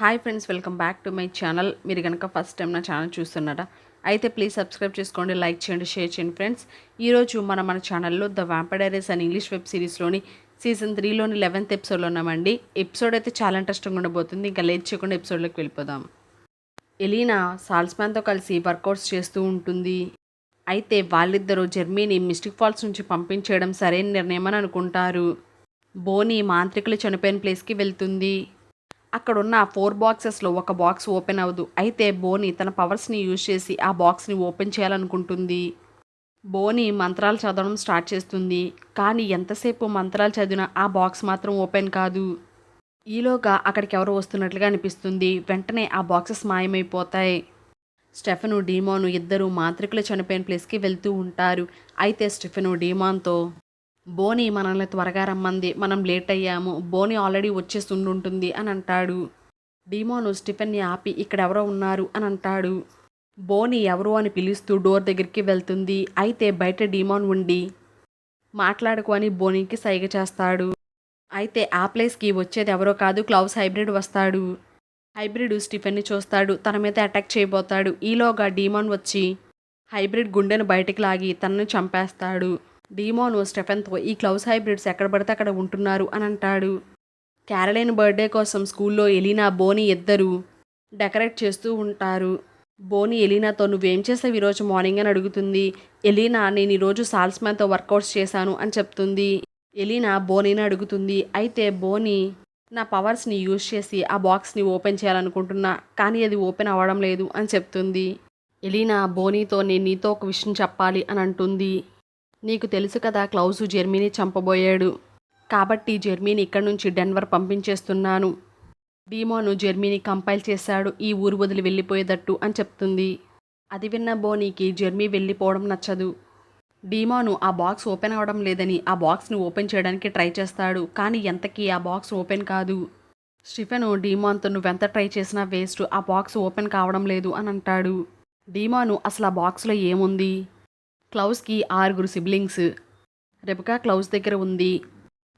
Hi friends, welcome back to my channel. మీరు కనుక first time నా ఛానల్ చూస్తున్నారా అయితే ప్లీజ్ సబ్స్క్రైబ్ చేసుకోండి, లైక్ చేయండి, షేర్ చేయండి. ఫ్రెండ్స్, ఈరోజు మన ఛానల్లో ద వ్యాంపైర్ డైరీస్ అని ఇంగ్లీష్ వెబ్ సిరీస్లోని సీజన్ 3లోని 11th ఎపిసోడ్లో ఉన్నామండి. ఎపిసోడ్ అయితే చాలా ఇంట్రెస్టింగ్ ఉండబోతుంది. ఇంకా లేట్ చేయకుండా ఎపిసోడ్లోకి వెళ్ళిపోదాం. ఎలీనా సాల్స్మ్యాన్తో కలిసి వర్కౌట్స్ చేస్తూ ఉంటుంది. అయితే వాళ్ళిద్దరూ జెర్మీని మిస్టిక్ ఫాల్స్ నుంచి పంపించేయడం సరైన నిర్ణయం అని అనుకుంటారు. బోనీ మాంత్రికులు చనిపోయిన ప్లేస్కి వెళ్తుంది. అక్కడున్న 4 బాక్సెస్లో ఒక బాక్స్ ఓపెన్ అవ్వదు. అయితే బోనీ తన పవర్స్ని యూజ్ చేసి ఆ బాక్స్ని ఓపెన్ చేయాలనుకుంటుంది. బోనీ మంత్రాలు చదవడం స్టార్ట్ చేస్తుంది. కానీ ఎంతసేపు మంత్రాలు చదివినా ఆ బాక్స్ మాత్రం ఓపెన్ కాదు. ఈలోగా అక్కడికి ఎవరో వస్తున్నట్లుగా అనిపిస్తుంది. వెంటనే ఆ బాక్సెస్ మాయమైపోతాయి. స్టెఫెను, డీమాను ఇద్దరు మాంత్రికులు చనిపోయిన ప్లేస్కి వెళ్తూ ఉంటారు. అయితే స్టెఫెను డీమాన్తో, బోనీ మనల్ని త్వరగా రమ్మంది, మనం లేట్ అయ్యాము, బోనీ ఆల్రెడీ వచ్చేసి ఉంటుంది అని అంటాడు. డీమాను స్టిఫెన్ని ఆపి ఇక్కడెవరో ఉన్నారు అని అంటాడు. బోనీ ఎవరు అని పిలుస్తూ డోర్ దగ్గరికి వెళ్తుంది. అయితే బయట డీమాన్ ఉండి మాట్లాడుకో అని బోనీకి సైగ చేస్తాడు. అయితే ఆ ప్లేస్కి వచ్చేది ఎవరో కాదు, క్లౌస్ హైబ్రిడ్ వస్తాడు. హైబ్రిడ్ స్టిఫెన్ని చూస్తాడు, తన మీద అటాక్ చేయబోతాడు. ఈలోగా డీమాన్ వచ్చి హైబ్రిడ్ గుండెను బయటికి లాగి తనను చంపేస్తాడు. డీమోను స్టెఫెన్తో ఈ క్లౌస్ హైబ్రిడ్స్ ఎక్కడ పడితే అక్కడ ఉంటున్నారు అని అంటాడు. క్యారలైన్ బర్త్డే కోసం స్కూల్లో ఎలీనా, బోనీ ఇద్దరు డెకరేట్ చేస్తూ ఉంటారు. బోనీ ఎలీనాతో నువ్వేం చేసావు ఈరోజు మార్నింగ్ అని అడుగుతుంది. ఎలీనా, నేను ఈరోజు సాల్స్మ్యాన్తో వర్కౌట్స్ చేశాను అని చెప్తుంది. ఎలీనా బోనీని అడుగుతుంది. అయితే బోనీ, నా పవర్స్ని యూజ్ చేసి ఆ బాక్స్ని ఓపెన్ చేయాలనుకుంటున్నా, కానీ అది ఓపెన్ అవ్వడం లేదు అని చెప్తుంది. ఎలీనా బోనీతో, నేను నీతో ఒక విషయం చెప్పాలి అని అంటుంది. నీకు తెలుసు కదా, క్లౌసు జెర్మీని చంపబోయాడు, కాబట్టి జెర్మీని ఇక్కడి నుంచి డెన్వర్ పంపించేస్తున్నాను. డీమోను జెర్మీని కంపైల్ చేశాడు ఈ ఊరు వదిలి వెళ్ళిపోయేటట్టు అని చెప్తుంది. అది విన్న బోనీకి జెర్మీ వెళ్ళిపోవడం నచ్చదు. డీమోను ఆ బాక్స్ ఓపెన్ అవ్వడం లేదని ఆ బాక్స్ని ఓపెన్ చేయడానికి ట్రై చేస్తాడు. కానీ ఎంతకీ ఆ బాక్స్ ఓపెన్ కాదు. స్టిఫెను డీమాన్తో నువ్వెంత ట్రై చేసినా వేస్ట్, ఆ బాక్స్ ఓపెన్ కావడం లేదు అని అంటాడు. డీమాను అసలు ఆ బాక్స్లో ఏముంది? క్లౌస్కి 6 సిబ్లింగ్స్. రెబకా క్లౌస్ దగ్గర ఉంది.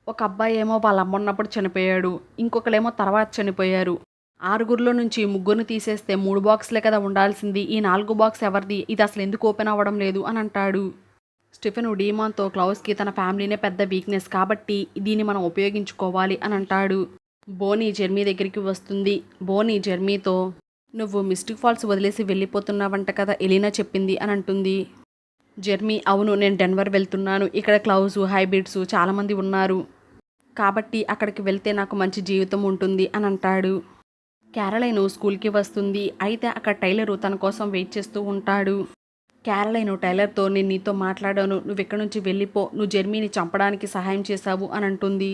ఒక అబ్బాయి ఏమో వాళ్ళ అమ్మ ఉన్నప్పుడు చనిపోయాడు, ఇంకొకరేమో తర్వాత చనిపోయారు. 6 నుంచి 3 తీసేస్తే 3 బాక్స్లే కదా ఉండాల్సింది, ఈ 4 బాక్స్ ఎవరిది, ఇది అసలు ఎందుకు ఓపెన్ అవ్వడం లేదు అని అంటాడు. స్టిఫెను డీమాన్తో, క్లౌస్కి తన ఫ్యామిలీనే పెద్ద వీక్నెస్, కాబట్టి దీన్ని మనం ఉపయోగించుకోవాలి అని అంటాడు. బోనీ జెర్మీ దగ్గరికి వస్తుంది. బోనీ జెర్మీతో, నువ్వు మిస్టిక్ ఫాల్స్ వదిలేసి వెళ్ళిపోతున్నావంట కదా, ఎలీనా చెప్పింది అని అంటుంది. జెర్మీ, అవును, నేను డెన్వర్ వెళ్తున్నాను, ఇక్కడ క్లౌజు హైబ్రిడ్స్ చాలామంది ఉన్నారు, కాబట్టి అక్కడికి వెళ్తే నాకు మంచి జీవితం ఉంటుంది అని అంటాడు. క్యారలైను స్కూల్కి వస్తుంది. అయితే అక్కడ టైలరు తన కోసం వెయిట్ చేస్తూ ఉంటాడు. క్యారలైను టైలర్తో, నేను నీతో మాట్లాడాను, నువ్వు ఇక్కడి నుంచి వెళ్ళిపో, నువ్వు జెర్మీని చంపడానికి సహాయం చేశావు అని అంటుంది.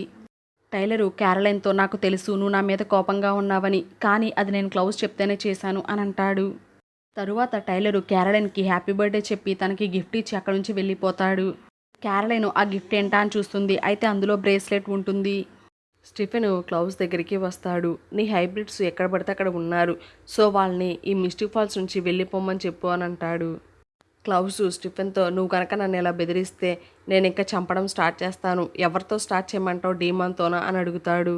టైలరు క్యారలైన్తో, నాకు తెలుసు నువ్వు నా మీద కోపంగా ఉన్నావని, కానీ అది నేను క్లౌజ్ చెప్తేనే చేశాను అని అంటాడు. తరువాత టైలరు క్యారలైన్కి హ్యాపీ బర్త్డే చెప్పి తనకి గిఫ్ట్ ఇచ్చి అక్కడి నుంచి వెళ్ళిపోతాడు. క్యారలైన్ ఆ గిఫ్ట్ ఏంటా అని చూస్తుంది. అయితే అందులో బ్రేస్లెట్ ఉంటుంది. స్టిఫెను క్లౌస్ దగ్గరికి వస్తాడు. నీ హైబ్రిడ్స్ ఎక్కడ పడితే అక్కడ ఉన్నారు, సో వాళ్ళని ఈ మిస్టిక్ ఫాల్స్ నుంచి వెళ్ళిపోమని చెప్పు అని అంటాడు. క్లౌస్ స్టిఫెన్తో, నువ్వు కనుక నన్ను ఇలా బెదిరిస్తే నేను ఇంకా చంపడం స్టార్ట్ చేస్తాను, ఎవరితో స్టార్ట్ చేయమంటావు, డీమాన్తోనా అని అడుగుతాడు.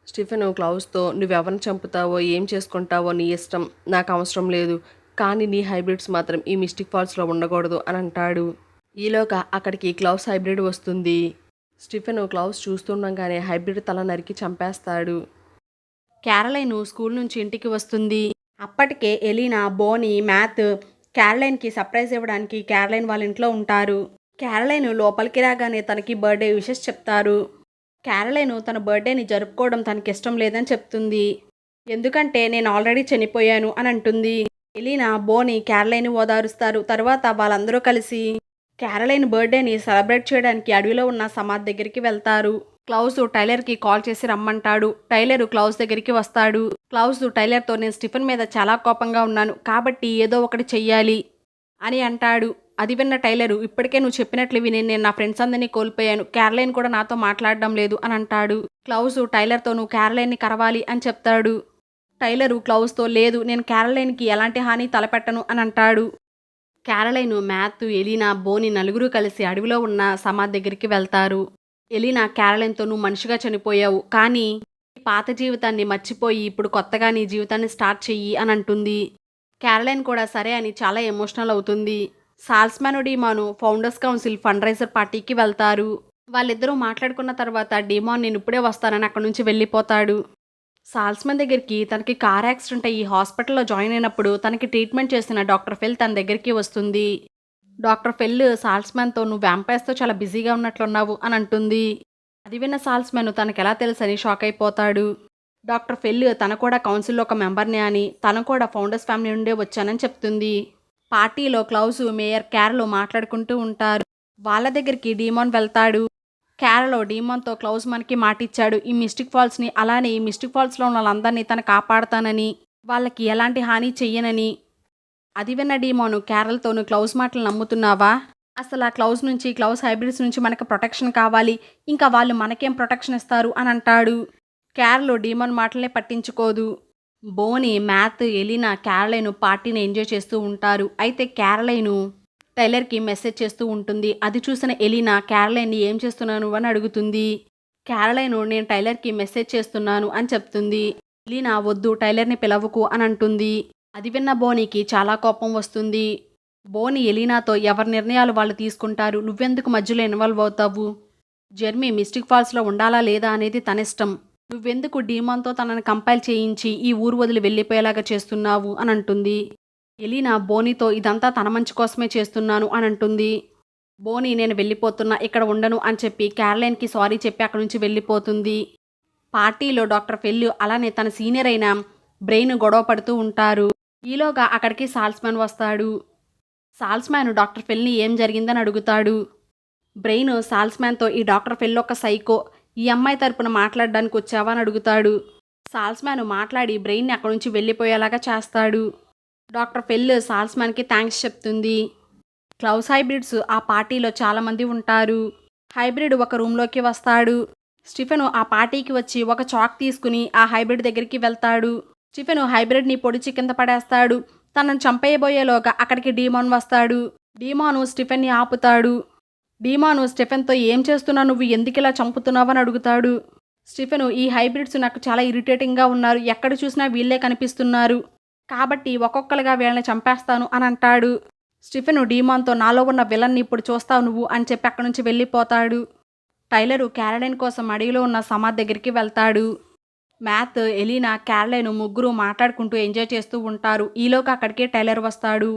స్టిఫెను క్లౌస్తో, నువ్వెవరిని చంపుతావో ఏం చేసుకుంటావో నీ ఇష్టం, నాకు అవసరం లేదు, కానీ నీ హైబ్రిడ్స్ మాత్రం ఈ మిస్టిక్ ఫాల్స్లో ఉండకూడదు అని అంటాడు. ఈలోగా అక్కడికి క్లౌస్ హైబ్రిడ్ వస్తుంది. స్టిఫెను క్లౌస్ చూస్తుండగానే హైబ్రిడ్ తల నరికి చంపేస్తాడు. క్యారలైన్ స్కూల్ నుంచి ఇంటికి వస్తుంది. అప్పటికే ఎలీనా, బోనీ, మ్యాథ్ క్యారలైన్కి సర్ప్రైజ్ ఇవ్వడానికి క్యారలైన్ వాళ్ళ ఇంట్లో ఉంటారు. క్యారలైన్ లోపలికి రాగానే తనకి బర్త్డే విషెస్ చెప్తారు. క్యారలైన్ తన బర్త్డేని జరుపుకోవడం తనకి ఇష్టం లేదని చెప్తుంది. ఎందుకంటే నేను ఆల్రెడీ చనిపోయాను అని అంటుంది. ఎలీనా, బోనీ క్యారలైన్ ఓదారుస్తారు. తర్వాత వాళ్ళందరూ కలిసి క్యారలైన్ బర్త్డేని సెలబ్రేట్ చేయడానికి అడవిలో ఉన్న సమాధి దగ్గరికి వెళ్తారు. క్లౌస్ టైలర్కి కాల్ చేసి రమ్మంటాడు. టైలరు క్లౌస్ దగ్గరికి వస్తాడు. క్లౌస్ టైలర్తో, నేను స్టిఫెన్ మీద చాలా కోపంగా ఉన్నాను, కాబట్టి ఏదో ఒకటి చెయ్యాలి అని అంటాడు. అది విన్న టైలరు, ఇప్పటికే నువ్వు చెప్పినట్లు విని నేను నా ఫ్రెండ్స్ అందరినీ కోల్పోయాను, క్యారలైన్ కూడా నాతో మాట్లాడడం లేదు అని అంటాడు. క్లౌస్ టైలర్తో, నువ్వు క్యారలైన్ని కరవాలి అని చెప్తాడు. టైలరు క్లౌస్తో, లేదు, నేను క్యారలైన్కి ఎలాంటి హాని తలపెట్టను అని అంటాడు. క్యారలైన్, మ్యాథ్, ఎలీనా, బోనీ నలుగురు కలిసి అడవిలో ఉన్న సమాధి దగ్గరికి వెళ్తారు. ఎలీనా క్యారలైన్తో, నువ్వు మనిషిగా చనిపోయావు, కానీ పాత జీవితాన్ని మర్చిపోయి ఇప్పుడు కొత్తగా నీ జీవితాన్ని స్టార్ట్ చెయ్యి అని అంటుంది. క్యారలైన్ కూడా సరే అని చాలా ఎమోషనల్ అవుతుంది. సాల్స్మాన్ డీమాను ఫౌండర్స్ కౌన్సిల్ ఫండ్ రైజర్ పార్టీకి వెళ్తారు. వాళ్ళిద్దరూ మాట్లాడుకున్న తర్వాత డీమాన్ నేను ఇప్పుడే వస్తానని అక్కడి నుంచి వెళ్ళిపోతాడు. సాల్స్మాన్ దగ్గరికి తనకి కార్ యాక్సిడెంట్ అయ్యి హాస్పిటల్లో జాయిన్ అయినప్పుడు తనకి ట్రీట్మెంట్ చేసిన డాక్టర్ ఫెల్ తన దగ్గరికి వస్తుంది. డాక్టర్ ఫెల్ సాల్స్మాన్తో నువ్వు వ్యాంపైర్స్తో చాలా బిజీగా ఉన్నట్లున్నావు అని అంటుంది. అది విన్న సాల్స్మాన్ తనకెలా తెలుసని షాక్ అయిపోతాడు. డాక్టర్ ఫెల్ తన కూడా కౌన్సిల్లో ఒక మెంబర్నే అని, తను కూడా ఫౌండర్స్ ఫ్యామిలీ నుండే వచ్చానని చెప్తుంది. పార్టీలో క్లౌజ్, మేయర్ క్యారల్ మాట్లాడుకుంటూ ఉంటారు. వాళ్ళ దగ్గరికి డీమాన్ వెళ్తాడు. క్యారల్ డీమాన్తో క్లౌజ్ మనకి మాటిచ్చాడు ఈ మిస్టిక్ ఫాల్స్ని, అలానే ఈ మిస్టిక్ ఫాల్స్లో ఉన్న వాళ్ళందరినీ తను కాపాడుతానని, వాళ్ళకి ఎలాంటి హాని చెయ్యనని. అది విన్న డీమాను క్యారల్తోను క్లౌజ్ మాటలు నమ్ముతున్నావా? అసలు ఆ క్లౌజ్ నుంచి, క్లౌజ్ హైబ్రిడ్స్ నుంచి మనకు ప్రొటెక్షన్ కావాలి, ఇంకా వాళ్ళు మనకేం ప్రొటెక్షన్ ఇస్తారు అని అంటాడు. క్యారల్ డీమాన్ మాటలనే పట్టించుకోదు. బోని, మ్యాథ్, ఎలినా క్యారలైన్ పార్టీని ఎంజాయ్ చేస్తూ ఉంటారు. అయితే క్యారలైన్ టైలర్కి మెసేజ్ చేస్తూ ఉంటుంది. అది చూసిన ఎలినా క్యారలైన్ని ఏం చేస్తున్నాను అని అడుగుతుంది. క్యారలైన్ నేను టైలర్కి మెసేజ్ చేస్తున్నాను అని చెప్తుంది. ఎలినా వద్దు టైలర్ని పిలవకు అని అంటుంది. అది విన్న బోనీకి చాలా కోపం వస్తుంది. బోని ఎలినాతో ఎవరి నిర్ణయాలు వాళ్ళు తీసుకుంటారు, నువ్వెందుకు మధ్యలో ఇన్వాల్వ్ అవుతావు? జెర్మీ మిస్టిక్ ఫాల్స్లో ఉండాలా లేదా అనేది తనిష్టం, నువ్వెందుకు డీమాన్తో తనని కంపైల్ చేయించి ఈ ఊరు వదిలి వెళ్ళిపోయేలాగా చేస్తున్నావు అని అంటుంది. ఎలినా బోనీతో ఇదంతా తన మంచి కోసమే చేస్తున్నాను అని అంటుంది. బోనీ నేను వెళ్ళిపోతున్నా, ఇక్కడ ఉండను అని చెప్పి క్యారలైన్కి సారీ చెప్పి అక్కడి నుంచి వెళ్ళిపోతుంది. పార్టీలో డాక్టర్ ఫెల్ అలానే తన సీనియర్ అయిన బ్రెయిన్ గొడవ పడుతూ ఉంటారు. ఈలోగా అక్కడికి సాల్స్మాన్ వస్తాడు. సాల్స్మాన్ డాక్టర్ ఫెల్ని ఏం జరిగిందని అడుగుతాడు. బ్రెయిన్ సాల్స్మాన్తో ఈ డాక్టర్ ఫెల్ ఒక సైకో, ఈ అమ్మాయి తరపున మాట్లాడడానికి వచ్చావా అని అడుగుతాడు. సాల్స్మాన్ మాట్లాడి బ్రెయిన్ని అక్కడి నుంచి వెళ్ళిపోయేలాగా చేస్తాడు. డాక్టర్ ఫెల్ సాల్స్మాన్కి థ్యాంక్స్ చెప్తుంది. క్లౌజ్ హైబ్రిడ్స్ ఆ పార్టీలో చాలామంది ఉంటారు. హైబ్రిడ్ ఒక రూమ్లోకి వస్తాడు. స్టీఫెన్ ఆ పార్టీకి వచ్చి ఒక చాక్ తీసుకుని ఆ హైబ్రిడ్ దగ్గరికి వెళ్తాడు. స్టీఫెన్ హైబ్రిడ్ని పొడిచి కింద పడేస్తాడు. తనను చంపేయబోయేలోగా అక్కడికి డీమాన్ వస్తాడు. డీమాను స్టీఫెన్ని ఆపుతాడు. డీమాను స్టీఫెన్తో ఏం చేస్తున్నావు, నువ్వు ఎందుకు ఇలా చంపుతున్నావు అని అడుగుతాడు. స్టీఫెన్ ఈ హైబ్రిడ్స్ నాకు చాలా ఇరిటేటింగ్గా ఉన్నారు, ఎక్కడ చూసినా వీళ్ళే కనిపిస్తున్నారు, కాబట్టి ఒక్కొక్కరుగా వీళ్ళని చంపేస్తాను అని అంటాడు. స్టీఫెన్ డీమాన్తో నాలో ఉన్న విలన్ని ఇప్పుడు చూస్తావు నువ్వు అని చెప్పి అక్కడి నుంచి వెళ్ళిపోతాడు. టైలరు క్యారలైన్ కోసం అడవిలో ఉన్న సమాధి దగ్గరికి వెళ్తాడు. మ్యాథ్, ఎలినా, క్యారలైన్ ముగ్గురు మాట్లాడుకుంటూ ఎంజాయ్ చేస్తూ ఉంటారు. ఈలోగా అక్కడికి టైలర్ వస్తాడు.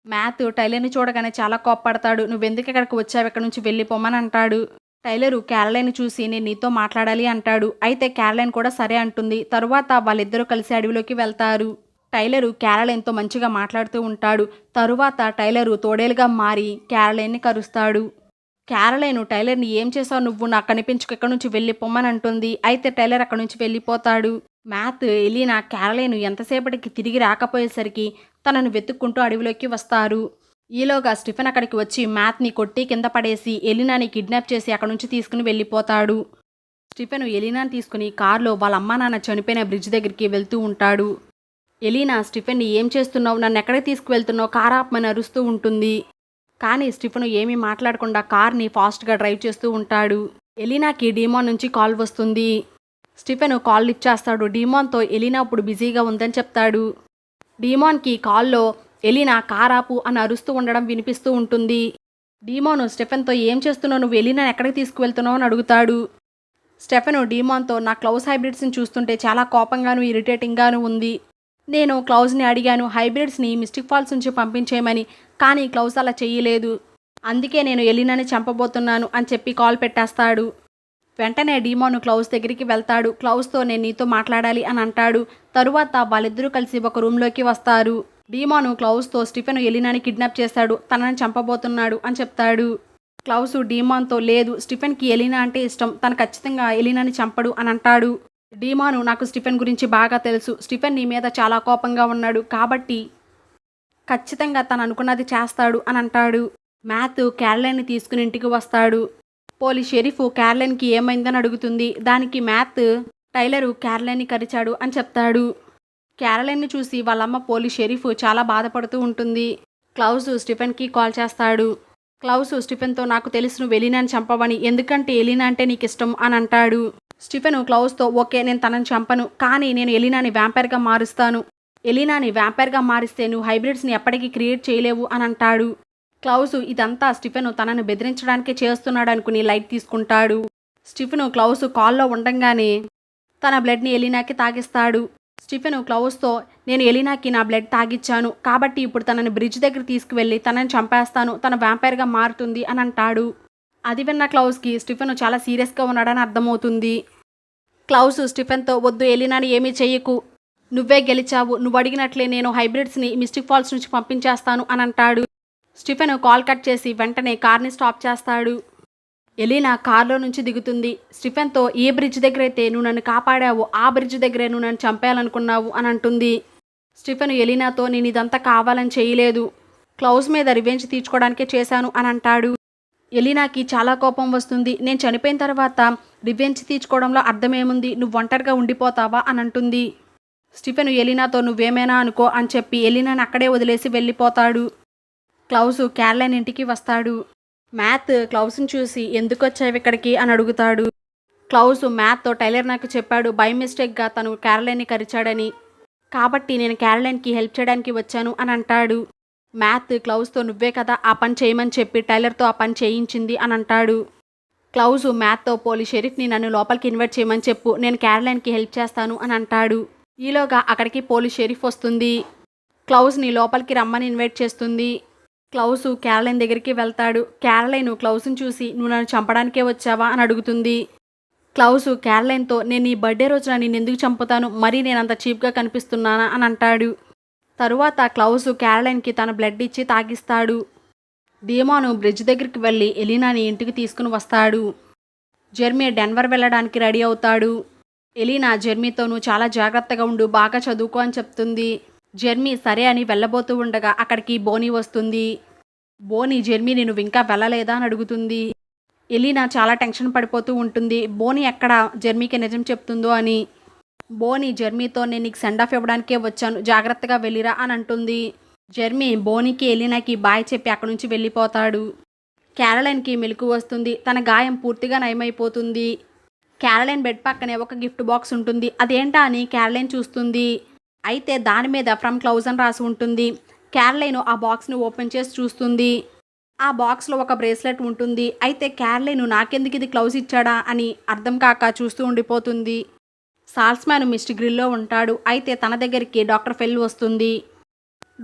మ్యాథ్ టైలర్ని చూడగానే చాలా కోప్పడతాడు. నువ్వెందుకు ఇక్కడికి వచ్చావు, ఇక్కడ నుంచి వెళ్ళిపోమని అంటాడు. టైలరు క్యారలైన్ చూసి నేను నీతో మాట్లాడాలి అంటాడు. అయితే క్యారలైన్ కూడా సరే అంటుంది. తరువాత వాళ్ళిద్దరూ కలిసి అడవిలోకి వెళ్తారు. టైలరు క్యారలైన్తో మంచిగా మాట్లాడుతూ ఉంటాడు. తరువాత టైలరు తోడేలుగా మారి క్యారలైన్ని కరుస్తాడు. క్యారలైన్ టైలర్ని ఏం చేసావు నువ్వు, నాకు కనిపించుకు ఎక్కడి నుంచి వెళ్ళిపోమని అంటుంది. అయితే టైలర్ అక్కడి నుంచి వెళ్ళిపోతాడు. మ్యాథ్, ఎలినా క్యారలైన్ ఎంతసేపటికి తిరిగి రాకపోయేసరికి తనను వెతుక్కుంటూ అడవిలోకి వస్తారు. ఈలోగా స్టీఫెన్ అక్కడికి వచ్చి మ్యాథ్ని కొట్టి కింద పడేసి ఎలినాని కిడ్నాప్ చేసి అక్కడి నుంచి తీసుకుని వెళ్ళిపోతాడు. స్టీఫెన్ ఎలినాని తీసుకుని కారులో వాళ్ళ అమ్మా నాన్న చనిపోయిన బ్రిడ్జ్ దగ్గరికి వెళ్తూ ఉంటాడు. ఎలినా స్టీఫెన్ని ఏం చేస్తున్నావు, నన్ను ఎక్కడికి తీసుకువెళ్తున్నావు, కార్ ఆపమని అరుస్తూ ఉంటుంది. కానీ స్టీఫెన్ ఏమీ మాట్లాడకుండా కార్ని ఫాస్ట్గా డ్రైవ్ చేస్తూ ఉంటాడు. ఎలినాకి డీమాన్ నుంచి కాల్ వస్తుంది. స్టీఫెన్ కాల్ లిఫ్ట్ చేస్తాడు. డీమాన్తో ఎలినా ఇప్పుడు బిజీగా ఉందని చెప్తాడు. డీమాన్కి కాల్లో ఎలినా కార్ ఆపు అని అరుస్తూ ఉండడం వినిపిస్తూ ఉంటుంది. డీమాన్ స్టెఫెన్తో ఏం చేస్తున్నావు, నువ్వు ఎలినాని ఎక్కడికి తీసుకువెళ్తున్నావు అని అడుగుతాడు. స్టెఫెన్ డీమాన్తో నా క్లౌజ్ హైబ్రిడ్స్ని చూస్తుంటే చాలా కోపంగాను ఇరిటేటింగ్గాను ఉంది. నేను క్లౌజ్ని అడిగాను హైబ్రిడ్స్ని మిస్టిక్ ఫాల్స్ నుంచి పంపించేయమని, కానీ క్లౌజ్ అలా చెయ్యలేదు, అందుకే నేను ఎలినాని చంపబోతున్నాను అని చెప్పి కాల్ పెట్టేస్తాడు. వెంటనే డీమాన్ క్లౌజ్ దగ్గరికి వెళ్తాడు. క్లౌజ్తో నేను నీతో మాట్లాడాలి అని అంటాడు. తరువాత వాళ్ళిద్దరూ కలిసి ఒక రూమ్లోకి వస్తారు. డీమాన్ క్లౌజ్తో స్టీఫెన్ ఎలినాని కిడ్నాప్ చేశాడు, తనని చంపబోతున్నాడు అని చెప్తాడు. క్లౌజ్ డీమాన్తో లేదు, స్టీఫెన్కి ఎలినా అంటే ఇష్టం, తను ఖచ్చితంగా ఎలినాని చంపడు అని అంటాడు. డీమాను నాకు స్టీఫెన్ గురించి బాగా తెలుసు, స్టీఫెన్ నీ మీద చాలా కోపంగా ఉన్నాడు, కాబట్టి ఖచ్చితంగా తను అనుకున్నది చేస్తాడు అని అంటాడు. మ్యాథ్ క్యారలైన్ని తీసుకుని ఇంటికి వస్తాడు. పోలీస్ షెరీఫ్ క్యారలైన్కి ఏమైందని అడుగుతుంది. దానికి మ్యాథ్ టైలరు క్యారలైన్ని కరిచాడు అని చెప్తాడు. క్యారలైన్ని చూసి వాళ్ళమ్మ పోలీస్ షెరీఫ్ చాలా బాధపడుతూ ఉంటుంది. క్లౌజ్ స్టీఫెన్కి కాల్ చేస్తాడు. క్లౌజ్ స్టీఫెన్తో నాకు తెలుసు నువ్వు ఎలినాని చంపవని, ఎందుకంటే ఎలినా అంటే నీకు ఇష్టం అని అంటాడు. స్టీఫెన్ క్లౌస్తో ఓకే నేను తనని చంపను, కానీ నేను ఎలీనాని వ్యాంపైర్గా మారుస్తాను. ఎలీనాని వ్యాంపైర్గా మారిస్తే నువ్వు హైబ్రిడ్స్ని ఎప్పటికీ క్రియేట్ చేయలేవు అని అంటాడు. క్లౌస్ ఇదంతా స్టీఫెన్ తనను బెదిరించడానికే చేస్తున్నాడు అనుకుని లైట్ తీసుకుంటాడు. స్టీఫెన్ క్లౌస్ కాల్లో ఉండంగానే తన బ్లడ్ని ఎలీనాకి తాగిస్తాడు. స్టీఫెన్ క్లౌస్తో నేను ఎలీనాకి నా బ్లడ్ తాగిచ్చాను, కాబట్టి ఇప్పుడు తనని బ్రిడ్జ్ దగ్గర తీసుకువెళ్ళి తనని చంపేస్తాను, తన వ్యాంపైర్గా మారుతుంది అని అంటాడు. అది విన్న క్లౌస్కి స్టీఫెన్ చాలా సీరియస్గా ఉన్నాడని అర్థమవుతుంది. క్లౌస్ స్టీఫెన్తో వద్దు ఎలీనాని ఏమీ చెయ్యకు, నువ్వే గెలిచావు, నువ్వు అడిగినట్లే నేను హైబ్రిడ్స్ని మిస్టిక్ ఫాల్స్ నుంచి పంపించేస్తాను అని అంటాడు. స్టీఫెన్ కాల్ కట్ చేసి వెంటనే కార్ని స్టాప్ చేస్తాడు. ఎలీనా కార్లో నుంచి దిగుతుంది. స్టీఫెన్తో ఏ బ్రిడ్జ్ దగ్గర అయితే నువ్వు నన్ను కాపాడావు ఆ బ్రిడ్జ్ దగ్గరే నువ్వు నన్ను చంపేయాలనుకున్నావు అని అంటుంది. స్టీఫెన్ ఎలీనాతో నేను ఇదంతా కావాలని చేయలేదు, క్లౌస్ మీద రివెంజ్ తీర్చుకోవడానికే చేశాను అని అంటాడు. ఎలీనాకి చాలా కోపం వస్తుంది. నేను చనిపోయిన తర్వాత రివెంజ్ తీర్చుకోవడంలో అర్థమేముంది, నువ్వు ఒంటరిగా ఉండిపోతావా అని అంటుంది. స్టీఫెన్ ఎలీనాతో నువ్వేమైనా అనుకో అని చెప్పి ఎలీనాని అక్కడే వదిలేసి వెళ్ళిపోతాడు. క్లౌస్ క్యారలైన్ ఇంటికి వస్తాడు. మ్యాథ్ క్లౌస్ని చూసి ఎందుకు వచ్చావు ఇక్కడికి అని అడుగుతాడు. క్లౌస్ మ్యాథ్తో టైలర్ నాకు చెప్పాడు బై మిస్టేక్గా తను క్యారలైన్ని కరిచాడని, కాబట్టి నేను క్యారలైన్కి హెల్ప్ చేయడానికి వచ్చాను అని అంటాడు. మ్యాథ్ క్లౌస్తో నువ్వే కదా ఆ పని చేయమని చెప్పి టైలర్తో ఆ పని చేయించింది అని అంటాడు. క్లౌస్ మ్యాథ్తో పోలీస్ షెరీఫ్ని నన్ను లోపలికి ఇన్వైట్ చేయమని చెప్పు, నేను క్యారలైన్కి హెల్ప్ చేస్తాను అని అంటాడు. ఈలోగా అక్కడికి పోలీస్ షెరీఫ్ వస్తుంది. క్లౌస్ని లోపలికి రమ్మని ఇన్వైట్ చేస్తుంది. క్లౌస్ క్యారలైన్ దగ్గరికి వెళ్తాడు. క్యారలైన్ క్లౌస్ని చూసి నువ్వు నన్ను చంపడానికే వచ్చావా అని అడుగుతుంది. క్లౌస్ క్యారలైన్తో నేను ఈ బర్త్డే రోజున నేను ఎందుకు చంపుతాను, మరీ నేను అంత చీప్గా కనిపిస్తున్నానా అని అంటాడు. తరువాత క్లౌస్ క్యారలైన్కి తన బ్లడ్ ఇచ్చి తాగిస్తాడు. డీమాను బ్రిడ్జ్ దగ్గరికి వెళ్ళి ఎలీనాని ఇంటికి తీసుకుని వస్తాడు. జెర్మీ డెన్వర్ వెళ్ళడానికి రెడీ అవుతాడు. ఎలీనా జెర్మీతో నువ్వు చాలా జాగ్రత్తగా ఉండు, బాగా చదువుకో అని చెప్తుంది. జెర్మీ సరే అని వెళ్ళబోతూ ఉండగా అక్కడికి బోనీ వస్తుంది. బోనీ జెర్మీని నువ్వు ఇంకా వెళ్ళలేదా అని అడుగుతుంది. ఎలీనా చాలా టెన్షన్ పడిపోతూ ఉంటుంది, బోనీ ఎక్కడ జెర్మీకి నిజం చెప్తుందో అని. బోనీ జెర్మీతో నేను నీకు సెండ్ ఆఫ్ ఇవ్వడానికే వచ్చాను, జాగ్రత్తగా వెళ్ళిరా అని అంటుంది. జెర్మీ బోనీకి ఎలీనాకి బాయ్ చెప్పి అక్కడి నుంచి వెళ్ళిపోతాడు. క్యారలైన్కి మెలకు వస్తుంది. తన గాయం పూర్తిగా నయమైపోతుంది. క్యారలైన్ బెడ్ పక్కనే ఒక గిఫ్ట్ బాక్స్ ఉంటుంది. అదేంటా అని క్యారలైన్ చూస్తుంది. అయితే దాని మీద ఫ్రమ్ క్లౌస్ అని రాసి ఉంటుంది. క్యారలైన్ ఆ బాక్స్ని ఓపెన్ చేసి చూస్తుంది. ఆ బాక్స్లో ఒక బ్రేస్లెట్ ఉంటుంది. అయితే క్యారలైన్ నాకెందుకు ఇది క్లౌస్ ఇచ్చాడా అని అర్థం కాక చూస్తూ ఉండిపోతుంది. సాల్స్మ్యాన్ మిస్టర్ గ్రిల్లో ఉంటాడు. అయితే తన దగ్గరికి డాక్టర్ ఫెల్ వస్తుంది.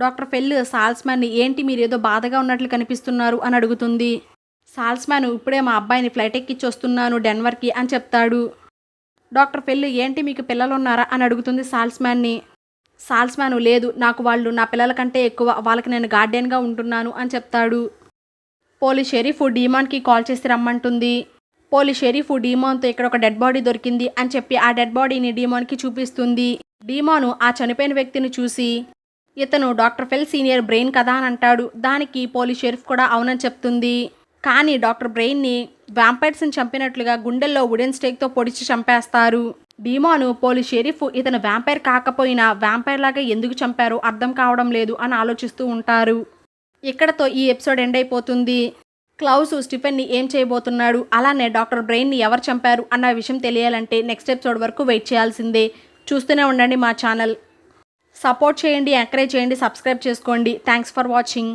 డాక్టర్ ఫెల్ సాల్స్మ్యాన్ని ఏంటి మీరు ఏదో బాధగా ఉన్నట్లు కనిపిస్తున్నారు అని అడుగుతుంది. సాల్స్మ్యాన్ ఇప్పుడే మా అబ్బాయిని ఫ్లైట్ ఎక్కించి వస్తున్నాను డెన్వర్కి అని చెప్తాడు. డాక్టర్ ఫెల్ ఏంటి మీకు పిల్లలు ఉన్నారా అని అడుగుతుంది సాల్స్మ్యాన్ని. సాల్స్మ్యాన్ లేదు, నాకు వాళ్ళు నా పిల్లల కంటే ఎక్కువ, వాళ్ళకి నేను గార్డియన్గా ఉంటున్నాను అని చెప్తాడు. పోలీస్ షెరీఫ్ డీమాన్కి కాల్ చేసి రమ్మంటుంది. పోలీస్ షెరీఫ్ డీమాన్తో ఇక్కడ ఒక డెడ్ బాడీ దొరికింది అని చెప్పి ఆ డెడ్ బాడీని డీమాన్కి చూపిస్తుంది. డీమాను ఆ చనిపోయిన వ్యక్తిని చూసి ఇతను డాక్టర్ ఫెల్ సీనియర్ బ్రెయిన్ కదా అని అంటాడు. దానికి పోలీస్ షెరీఫ్ కూడా అవునని చెప్తుంది. కానీ డాక్టర్ బ్రెయిన్ని వ్యాంపైర్స్ని చంపినట్లుగా గుండెల్లో వుడెన్ స్టేక్తో పొడిచి చంపేస్తారు. డీమాను పోలీస్ షెరీఫ్ ఇతను వ్యాంపైర్ కాకపోయినా వ్యాంపైర్ లాగా ఎందుకు చంపారో అర్థం కావడం లేదు అని ఆలోచిస్తూ ఉంటారు. ఇక్కడతో ఈ ఎపిసోడ్ ఎండ్ అయిపోతుంది. క్లౌస్ స్టీఫెన్ని ఏం చేయబోతున్నాడు, అలానే డాక్టర్ బ్రెయిన్ని ఎవరు చంపారు అన్న విషయం తెలియాలంటే నెక్స్ట్ ఎపిసోడ్ వరకు వెయిట్ చేయాల్సిందే. చూస్తూనే ఉండండి మా ఛానల్. సపోర్ట్ చేయండి, ఎంకరేజ్ చేయండి, సబ్స్క్రైబ్ చేసుకోండి. Thanks for watching.